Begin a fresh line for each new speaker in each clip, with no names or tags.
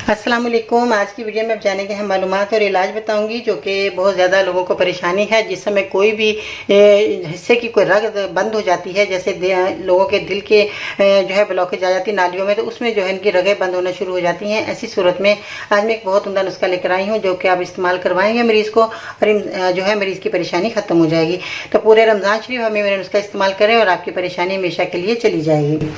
अस्सलाम वालेकुम। आज की वीडियो में आप जानेंगे हम मालूमात और इलाज बताऊंगी जो कि बहुत ज़्यादा लोगों को परेशानी है। जिस समय कोई भी हिस्से की कोई रग बंद हो जाती है, जैसे लोगों के दिल के जो है ब्लॉकेज आ जाती है नालियों में, तो उसमें जो है इनकी रगें बंद होना शुरू हो जाती हैं। ऐसी सूरत में आज मैं एक बहुत उम्दा नुस्खा लेकर आई हूँ जो कि आप इस्तेमाल करवाएंगे मरीज़ को और जो है मरीज़ की परेशानी ख़त्म हो जाएगी। तो पूरे रमज़ान शरीफ हमें मेरा नुस्खा इस्तेमाल करें और आपकी परेशानी हमेशा के लिए चली जाएगी।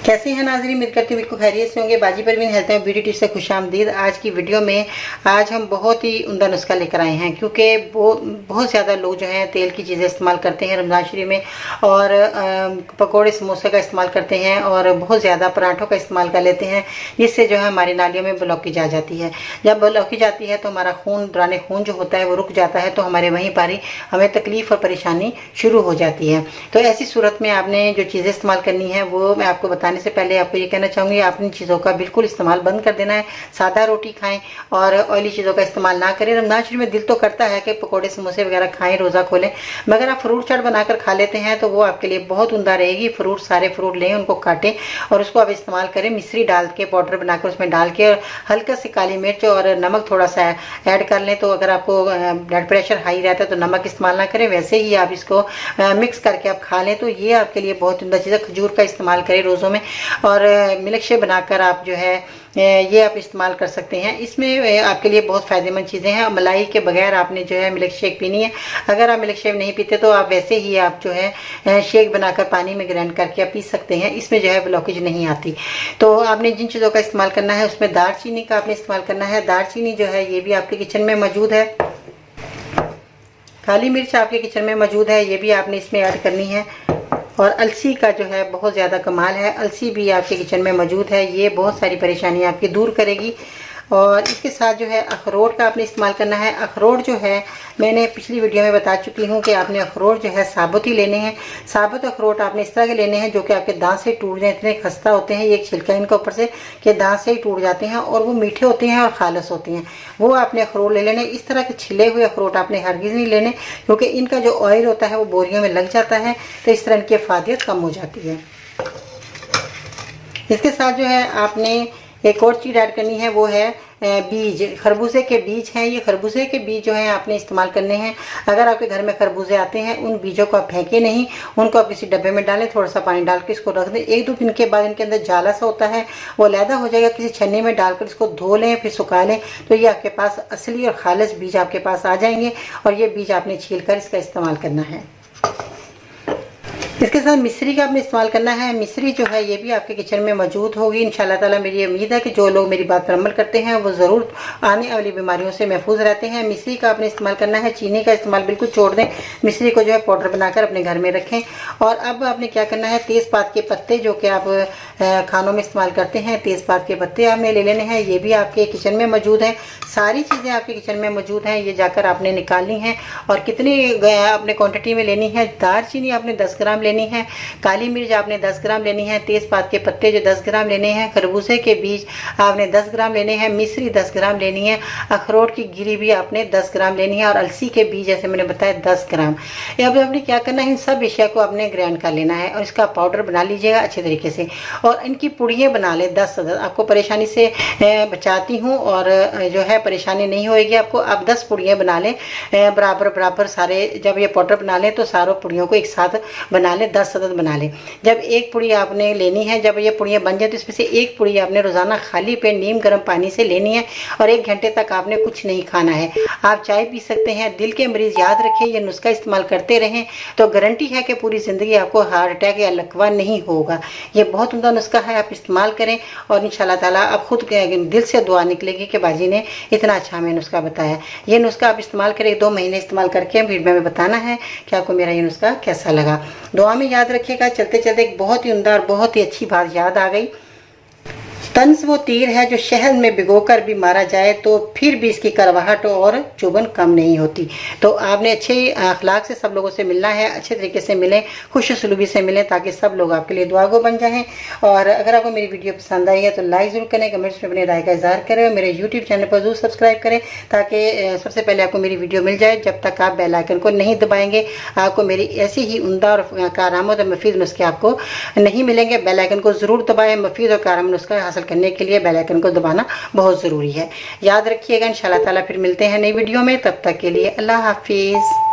कैसे हैं नाज़रीन, उम्मीद करती हूँ बिल्कुल खैरियत से होंगे। बाजी Parveen health and beauty tips से खुशामदीद। आज की वीडियो में आज हम बहुत ही उम्दा नुस्खा लेकर आए हैं, क्योंकि बहुत ज़्यादा लोग जो हैं तेल की चीज़ें इस्तेमाल करते हैं रमज़ान शरीफ में, और पकोड़े समोसे का इस्तेमाल करते हैं और बहुत ज़्यादा पराठों का इस्तेमाल कर लेते हैं, जिससे जो है हमारी नालियों में ब्लॉकेज आ जाती है। जब ब्लॉकेज आती है तो हमारा दौरान खून जो होता है वो रुक जाता है, तो हमारे वहीं पर ही हमें तकलीफ़ और परेशानी शुरू हो जाती है। तो ऐसी सूरत में आपने जो चीज़ें इस्तेमाल करनी है वो मैं आपको बताने से पहले आपको ये कहना चाहूँगी, आप इन चीज़ों का बिल्कुल इस्तेमाल बंद कर देना है। सादा रोटी खाएं और ऑयली चीज़ों का इस्तेमाल ना करें। रमज़ान शरीफ में दिल तो करता है कि पकोड़े समोसे वगैरह खाएं, रोज़ा खोलें, मगर आप फ्रूट चाट बनाकर खा लेते हैं तो वो आपके लिए बहुत उम्दा रहेगी। सारे फ्रूट लें, उनको काटें और उसको आप इस्तेमाल करें। मिश्री डाल के पाउडर बनाकर उसमें डाल के और हल्का सी काली मिर्च और नमक थोड़ा सा ऐड कर लें। तो अगर आपको ब्लड प्रेशर हाई रहता है तो नमक इस्तेमाल ना करें, वैसे ही आप इसको मिक्स करके आप खा लें। तो ये आपके लिए बहुत उम्दा चीज़ है। खजूर का इस्तेमाल करें रोज़ों में, और मिल्क शेक बनाकर आप जो है ये आप इस्तेमाल कर सकते हैं। इसमें आपके लिए बहुत फ़ायदेमंद चीज़ें हैं। मलाई के बगैर आपने जो है मिल्क शेक पीनी है। अगर आप मिल्क शेक नहीं पीते तो आप वैसे ही आप जो है शेक बनाकर पानी में ग्राइंड करके आप पी सकते हैं। इसमें जो है ब्लॉकेज नहीं आती। तो आपने जिन चीज़ों का इस्तेमाल करना है उसमें दालचीनी का आपने इस्तेमाल करना है। दालचीनी जो है ये भी आपके किचन में मौजूद है। काली मिर्च आपके किचन में मौजूद है, ये भी आपने इसमें ऐड करनी है। और अलसी का जो है बहुत ज़्यादा कमाल है, अलसी भी आपके किचन में मौजूद है, ये बहुत सारी परेशानी आपकी दूर करेगी। और इसके साथ जो है अखरोट का आपने इस्तेमाल करना है। अखरोट जो है मैंने पिछली वीडियो में बता चुकी हूँ कि आपने अखरोट जो है साबुत ही लेने हैं। साबुत अखरोट आपने इस तरह के लेने हैं जो कि आपके दांत से टूट जाए, इतने खस्ता होते हैं, एक छिलका इनका ऊपर से कि दांत से ही टूट जाते हैं, और वो मीठे होते हैं और खालस होते हैं। वो आपने अखरोट ले लेने। इस तरह के छिले हुए अखरोट आपने हरगिज़ नहीं लेने, क्योंकि इनका जो ऑयल होता है वो बोरियों में लग जाता है, तो इस तरह इनकी अफादियत कम हो जाती है। इसके साथ जो है आपने एक और चीज़ ऐड करनी है, वो है बीज। खरबूजे के बीज हैं, ये खरबूजे के बीज जो हैं आपने इस्तेमाल करने हैं। अगर आपके घर में खरबूजे आते हैं, उन बीजों को आप फेंकें नहीं, उनको आप किसी डब्बे में डालें, थोड़ा सा पानी डाल के इसको रख दें। 1-2 दिन के बाद इनके अंदर जाला सा होता है, वो अलहदा हो जाएगा। किसी छन्नी में डालकर इसको धो लें, फिर सुखा लें, तो ये आपके पास असली और खालिस बीज आपके पास आ जाएंगे, और ये बीज आपने छील कर इसका इस्तेमाल करना है। इसके साथ मिश्री का आपने इस्तेमाल करना है। मिश्री जो है ये भी आपके किचन में मौजूद होगी इंशाल्लाह ताला। मेरी उम्मीद है कि जो लोग मेरी बात पर अमल करते हैं वो ज़रूर आने वाली बीमारियों से महफूज रहते हैं। मिश्री का आपने इस्तेमाल करना है। चीनी का इस्तेमाल बिल्कुल छोड़ दें। मिश्री को जो है पाउडर बनाकर अपने घर में रखें। और अब आपने क्या करना है, तेज़पात के पत्ते जो कि आप खानों में इस्तेमाल करते हैं, तेज़पात के पत्ते आपने ले लेने हैं। ये भी आपके किचन में मौजूद हैं। सारी चीज़ें आपके किचन में मौजूद हैं, ये जाकर आपने निकालनी है। और कितनी आपने क्वान्टिटी में लेनी है, दालचीनी आपने 10 ग्राम लेनी है, काली मिर्च आपने 10 ग्राम लेनी है, तेज़पात के पत्ते जो 10 ग्राम लेने हैं, खरबूजे के बीज आपने 10 ग्राम लेने हैं, मिश्री 10 ग्राम लेनी है, अखरोट की गिरी भी आपने 10 ग्राम लेनी है, और अलसी के बीज जैसे मैंने बताया 10 ग्राम। अब आपने क्या करना है, इन सब विषय को आपने ग्राइंड कर लेना है और इसका पाउडर बना लीजिएगा अच्छे तरीके से, और इनकी पुड़ियाँ बना लें 10। आपको परेशानी से बचाती हूँ और जो है परेशानी नहीं होएगी आपको। आप 10 पुड़ियाँ बना लें बराबर बराबर सारे। जब ये पाउडर बना लें तो सारों पुड़ियों को एक साथ बना लें, 10 सदद बना लें। जब एक पुड़ी आपने लेनी है, जब ये पुड़ियाँ बन जाए तो इसमें से एक पुड़ी आपने रोज़ाना खाली पेट नीम गर्म पानी से लेनी है, और 1 घंटे तक आपने कुछ नहीं खाना है। आप चाय पी सकते हैं। दिल के मरीज़ याद रखें, ये नुस्खा इस्तेमाल करते रहें तो गारंटी है कि पूरी ज़िंदगी आपको हार्ट अटैक या लकवा नहीं होगा। ये बहुत उम्दा नुस्खा है, आप इस्तेमाल करें और इंशाल्लाह ताला आप खुद दिल से दुआ निकलेगी कि बाजी ने इतना अच्छा हमें नुस्खा बताया। ये नुस्खा आप इस्तेमाल करें, 2 महीने इस्तेमाल करके वीडियो में बताना है कि आपको मेरा ये नुस्खा कैसा लगा। दुआ में याद रखिएगा। चलते चलते एक बहुत ही उम्दा और बहुत ही अच्छी बात याद आ गई। तंज वो तीर है जो शहद में भिगोकर भी मारा जाए तो फिर भी इसकी करवाहट और चुभन कम नहीं होती। तो आपने अच्छे अखलाक से सब लोगों से मिलना है, अच्छे तरीके से मिलें, खुश सलूकी से मिलें, ताकि सब लोग आपके लिए दुआगो बन जाएं। और अगर आपको मेरी वीडियो पसंद आई है तो लाइक ज़रूर करें, कमेंट्स में अपनी राय का इज़हार करें, और मेरे यूट्यूब चैनल पर ज़रूर सब्सक्राइब करें ताकि सबसे पहले आपको मेरी वीडियो मिल जाए। जब तक आप बेल आइकन को नहीं दबाएंगे आपको मेरी ऐसी ही उम्दा और कारआमद और मुफीद नुस्खे आपको नहीं मिलेंगे। बेल आइकन को ज़रूर दबाएँ, मुफीद और कारआमद नुस्खा हासिल हासिल करने के लिए बेल आइकन को दबाना बहुत ज़रूरी है। याद रखिएगा, इंशाल्लाह ताला फिर मिलते हैं नई वीडियो में। तब तक के लिए अल्लाह हाफिज़।